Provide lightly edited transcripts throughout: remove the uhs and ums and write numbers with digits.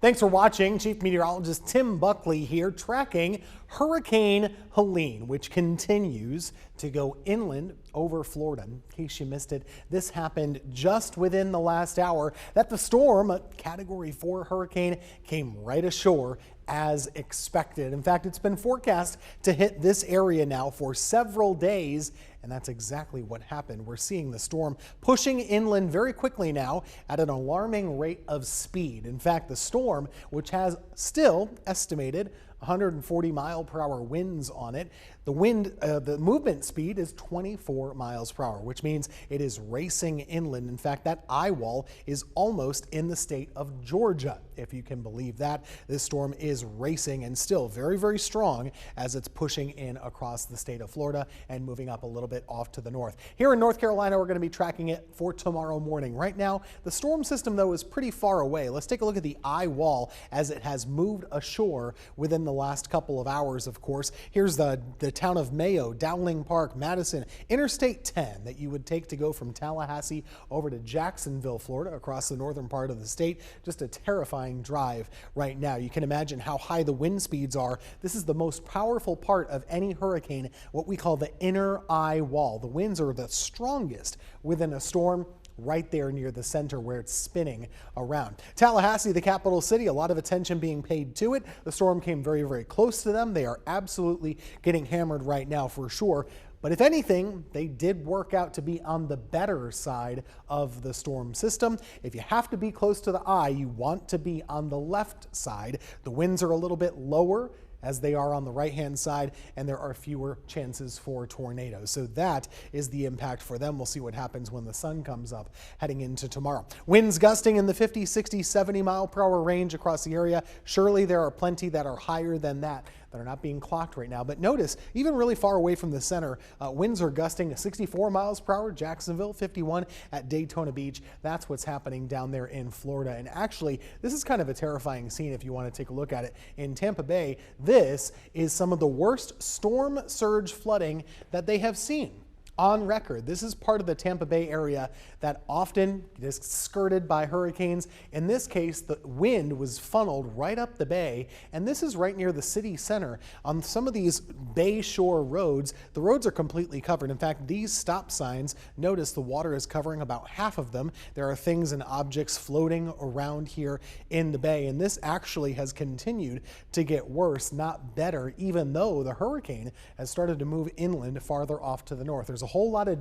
Thanks for watching. Chief Meteorologist Tim Buckley here tracking Hurricane Helene, which continues to go inland over Florida. In case you missed it, this happened just within the last hour that the storm, a Category 4 hurricane, came right ashore as expected. In fact, it's been forecast to hit this area now for several days, and that's exactly what happened. We're seeing the storm pushing inland very quickly now at an alarming rate of speed. In fact, the storm, which has still estimated 140 mile per hour winds on it. The movement speed is 24 miles per hour, which means it is racing inland. In fact, that eye wall is almost in the state of Georgia, if you can believe that. This storm is racing and still very, very strong as it's pushing in across the state of Florida and moving up a little bit off to the north. Here in North Carolina, we're going to be tracking it for tomorrow morning. Right now, the storm system, though, is pretty far away. Let's take a look at the eye wall as it has moved ashore within the last couple of hours, of course. Here's the town of Mayo, Dowling Park, Madison, Interstate 10 that you would take to go from Tallahassee over to Jacksonville, Florida, across the northern part of the state. Just a terrifying drive right now. You can imagine how high the wind speeds are. This is the most powerful part of any hurricane, what we call the inner eye wall. The winds are the strongest within a storm right there near the center where it's spinning around. Tallahassee, the capital city, a lot of attention being paid to it. The storm came very, very close to them. They are absolutely getting hammered right now for sure. But if anything, they did work out to be on the better side of the storm system. If you have to be close to the eye, you want to be on the left side. The winds are a little bit lower as they are on the right-hand side, and there are fewer chances for tornadoes. So that is the impact for them. We'll see what happens when the sun comes up heading into tomorrow. Winds gusting in the 50, 60, 70 mile per hour range across the area. Surely there are plenty that are higher than that are not being clocked right now. But notice, even really far away from the center, winds are gusting to 64 miles per hour, Jacksonville, 51 at Daytona Beach. That's what's happening down there in Florida. And actually, this is kind of a terrifying scene if you want to take a look at it. In Tampa Bay, this is some of the worst storm surge flooding that they have seen on record. This is part of the Tampa Bay area that often is skirted by hurricanes. In this case, the wind was funneled right up the bay, and this is right near the city center. On some of these bay shore roads, the roads are completely covered. In fact, these stop signs, notice the water is covering about half of them. There are things and objects floating around here in the bay, and this actually has continued to get worse, not better, even though the hurricane has started to move inland farther off to the north. There's a whole lot of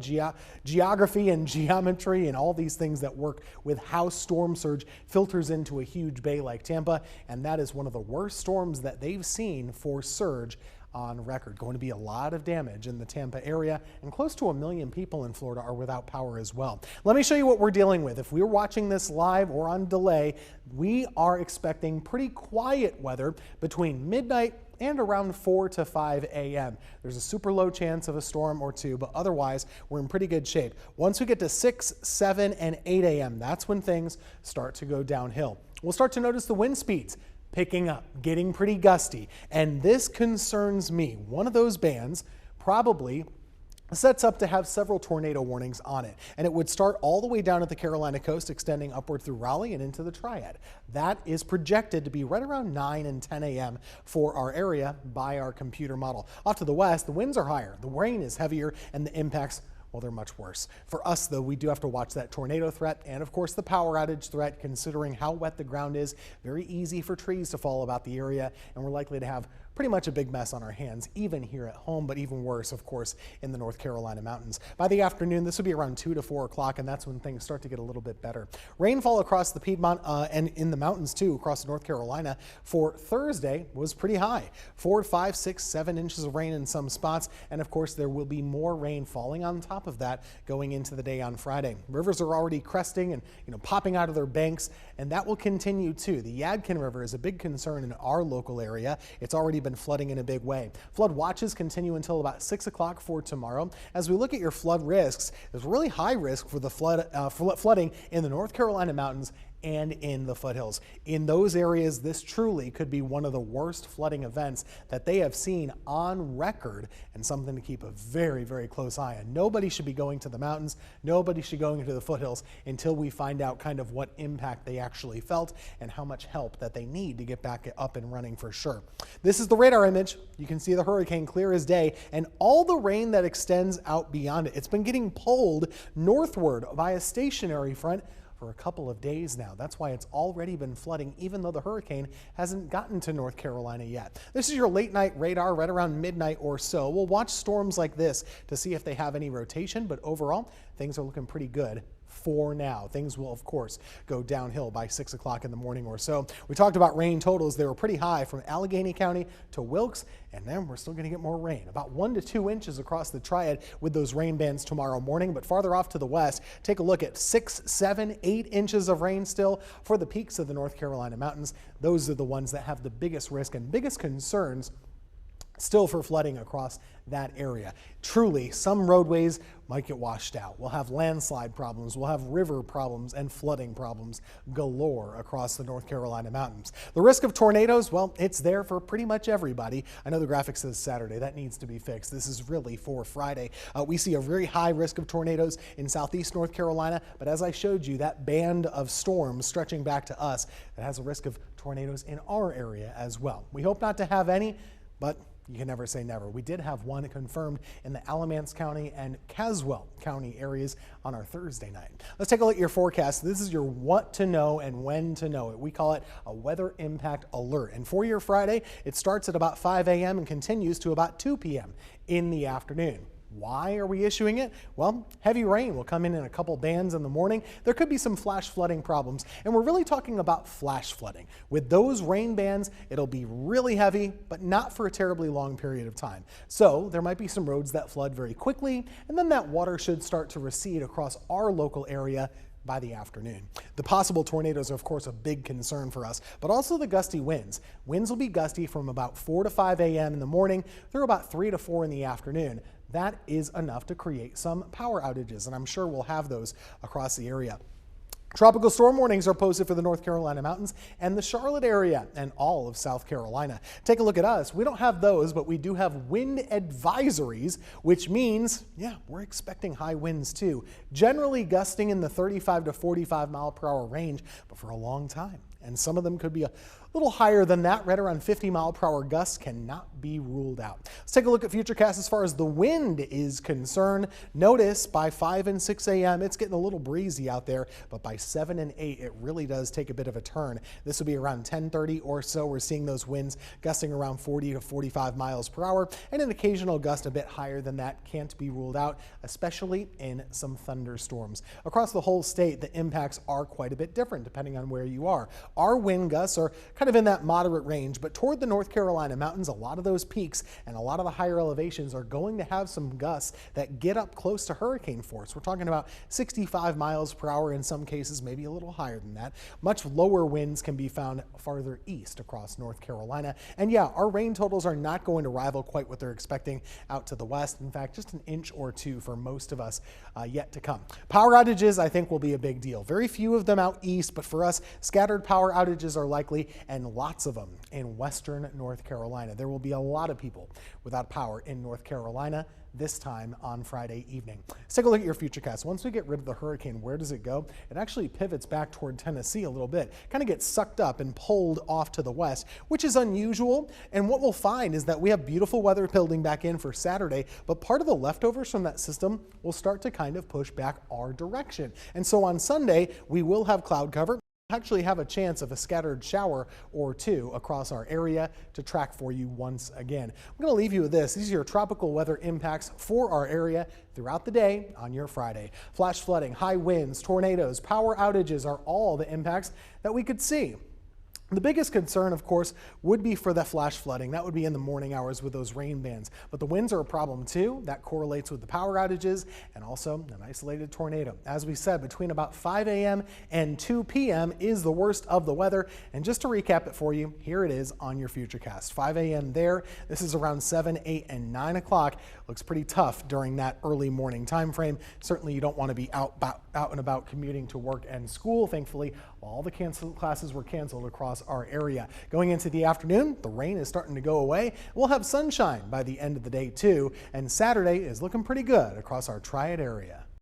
geography and geometry and all these things that work with how storm surge filters into a huge bay like Tampa, and that is one of the worst storms that they've seen for surge on record. Going to be a lot of damage in the Tampa area, and close to 1 million people in Florida are without power as well. Let me show you what we're dealing with. If we're watching this live or on delay, we are expecting pretty quiet weather between midnight and around 4 to 5 a.m. There's a super low chance of a storm or two, but otherwise we're in pretty good shape. Once we get to 6, 7, and 8 a.m., that's when things start to go downhill. We'll start to notice the wind speeds picking up, getting pretty gusty, and this concerns me. One of those bands probably sets up to have several tornado warnings on it, and it would start all the way down at the Carolina coast, extending upward through Raleigh and into the Triad. That is projected to be right around 9 and 10 a.m. for our area by our computer model. Off to the west, the winds are higher, the rain is heavier, and the impacts, well, they're much worse. For us, though, we do have to watch that tornado threat and, of course, the power outage threat, considering how wet the ground is. Very easy for trees to fall about the area, and we're likely to have pretty much a big mess on our hands, even here at home, but even worse, of course, in the North Carolina mountains. By the afternoon, this would be around 2 to 4 o'clock, and that's when things start to get a little bit better. Rainfall across the Piedmont and in the mountains, too, across North Carolina for Thursday was pretty high. 4, 5, 6, 7 inches of rain in some spots, and of course, there will be more rain falling on top of that going into the day on Friday. Rivers are already cresting and popping out of their banks, and that will continue, too. The Yadkin River is a big concern in our local area. It's already been flooding in a big way. Flood watches continue until about 6 o'clock for tomorrow. As we look at your flood risks, there's really high risk for the flooding in the North Carolina mountains and in the foothills. In those areas, this truly could be one of the worst flooding events that they have seen on record, and something to keep a very, very close eye on. Nobody should be going to the mountains. Nobody should be going to the foothills until we find out kind of what impact they actually felt and how much help that they need to get back up and running for sure. This is the radar image. You can see the hurricane clear as day and all the rain that extends out beyond it. It's been getting pulled northward by a stationary front for a couple of days now. That's why it's already been flooding, even though the hurricane hasn't gotten to North Carolina yet. This is your late night radar right around midnight or so. We'll watch storms like this to see if they have any rotation, but overall, things are looking pretty good for now. Things will, of course, go downhill by 6 o'clock in the morning or so. We talked about rain totals. They were pretty high from Allegheny County to Wilkes, and then we're still going to get more rain. About 1 to 2 inches across the Triad with those rain bands tomorrow morning, but farther off to the west, take a look at 6, 7, 8 inches of rain still for the peaks of the North Carolina mountains. Those are the ones that have the biggest risk and biggest concerns still for flooding across that area. Truly, some roadways might get washed out. We'll have landslide problems, we'll have river problems and flooding problems galore across the North Carolina mountains. The risk of tornadoes, well, it's there for pretty much everybody. I know the graphic says Saturday. That needs to be fixed. This is really for Friday. We see a very high risk of tornadoes in southeast North Carolina, but as I showed you, that band of storms stretching back to us, that has a risk of tornadoes in our area as well. We hope not to have any, but you can never say never. We did have one confirmed in the Alamance County and Caswell County areas on our Thursday night. Let's take a look at your forecast. This is your what to know and when to know it. We call it a weather impact alert. And for your Friday, it starts at about 5 a.m. and continues to about 2 p.m. in the afternoon. Why are we issuing it? Well, heavy rain will come in a couple bands in the morning. There could be some flash flooding problems, and we're really talking about flash flooding. With those rain bands, it'll be really heavy, but not for a terribly long period of time. So there might be some roads that flood very quickly, and then that water should start to recede across our local area by the afternoon. The possible tornadoes are, of course, a big concern for us, but also the gusty winds. Winds will be gusty from about 4 to 5 a.m. in the morning through about 3 to 4 in the afternoon. That is enough to create some power outages, and I'm sure we'll have those across the area. Tropical storm warnings are posted for the North Carolina mountains and the Charlotte area and all of South Carolina. Take a look at us. We don't have those, but we do have wind advisories, which means, yeah, we're expecting high winds too. Generally gusting in the 35 to 45 mile per hour range, but for a long time. And some of them could be a little higher than that. Right around 50 mile per hour gusts cannot be ruled out. Let's take a look at futurecasts as far as the wind is concerned. Notice by 5 and 6 a.m. it's getting a little breezy out there, but by 7 and 8 it really does take a bit of a turn. This will be around 10:30 or so. We're seeing those winds gusting around 40 to 45 miles per hour, and an occasional gust a bit higher than that can't be ruled out, especially in some thunderstorms. Across the whole state, the impacts are quite a bit different depending on where you are. Our wind gusts are kind of in that moderate range, but toward the North Carolina mountains, a lot of those peaks and a lot of the higher elevations are going to have some gusts that get up close to hurricane force. We're talking about 65 miles per hour in some cases, maybe a little higher than that. Much lower winds can be found farther east across North Carolina. And yeah, our rain totals are not going to rival quite what they're expecting out to the west. In fact, just an inch or two for most of us yet to come. Power outages, I think, will be a big deal. Very few of them out east, but for us, scattered power outages are likely, and lots of them in western North Carolina. There will be a lot of people without power in North Carolina this time on Friday evening. Let's take a look at your futurecast. Once we get rid of the hurricane, where does it go? It actually pivots back toward Tennessee a little bit, kind of gets sucked up and pulled off to the west, which is unusual. And what we'll find is that we have beautiful weather building back in for Saturday, but part of the leftovers from that system will start to kind of push back our direction. And so on Sunday, we will have cloud cover. Actually have a chance of a scattered shower or two across our area to track for you once again. I'm going to leave you with this. These are your tropical weather impacts for our area throughout the day on your Friday. Flash flooding, high winds, tornadoes, power outages are all the impacts that we could see. The biggest concern, of course, would be for the flash flooding. That would be in the morning hours with those rain bands. But the winds are a problem too. That correlates with the power outages and also an isolated tornado. As we said, between about 5 a.m. and 2 p.m. is the worst of the weather. And just to recap it for you, here it is on your Futurecast. 5 a.m. there. This is around 7, 8, and 9 o'clock. Looks pretty tough during that early morning time frame. Certainly you don't want to be out and about commuting to work and school. Thankfully, all the classes were canceled across our area. Going into the afternoon, the rain is starting to go away. We'll have sunshine by the end of the day too, and Saturday is looking pretty good across our Triad area.